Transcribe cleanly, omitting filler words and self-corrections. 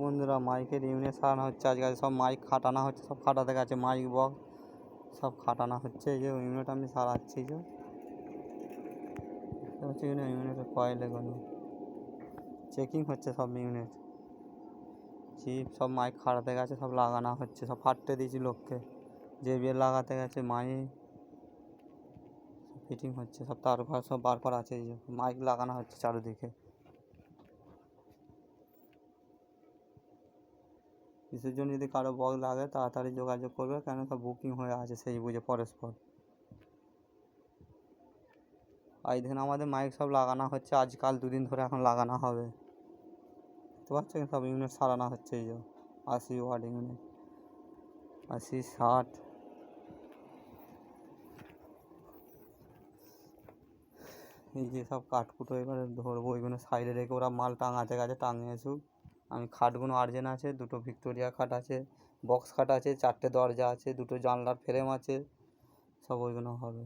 বন্ধুরা মাইকের ইউনিট সারানো হচ্ছে আজকে সব মাইক খাটানো হচ্ছে, সব খাটাতে গেছে মাইক বক্স সব খাটানো হচ্ছে। এই যে ইউনিট আমি সারাচ্ছি, যে হচ্ছে ইউনিটের কয়েল এগুলো চেকিং হচ্ছে, সব ইউনিট চিপ সব মাইক খাটাতে গেছে, সব লাগানো হচ্ছে, সব ফাটতে দিয়েছি লোককে, যে বিয়ে লাগাতে গেছে মাইক ফিটিং হচ্ছে, সব তার ঘর সব বার করা আছে। এই যে মাইক লাগানো হচ্ছে চারিদিকে। কিছুর জন্য যদি কারো বক্স লাগে তাড়াতাড়ি যোগাযোগ করবে, কেন সব বুকিং হয়ে আছে সেই বুঝে পরস্পর। আর দেখুন আমাদের মাইক সব লাগানো হচ্ছে, আজকাল দুদিন ধরে এখন লাগানো হবে, বুঝতে পারছেন? সব ইউনিট সারানো হচ্ছে। এই যে 80 ওয়াট ইউনিট, 80 60 এই যে সব কাঠকুটো এবারে ধরবো, ওইগুলো সাইডে রেখে ওরা মাল টাঙাতে গেছে, টাঙিয়ে আসুক। আমি খাটগুলো আর্জেন্ট আছে, দুটো ভিক্টোরিয়া খাট আছে, বক্স খাট আছে, 4টে দরজা আছে, দুটো জানলার ফ্রেম আছে, সব ওইগুলো হবে।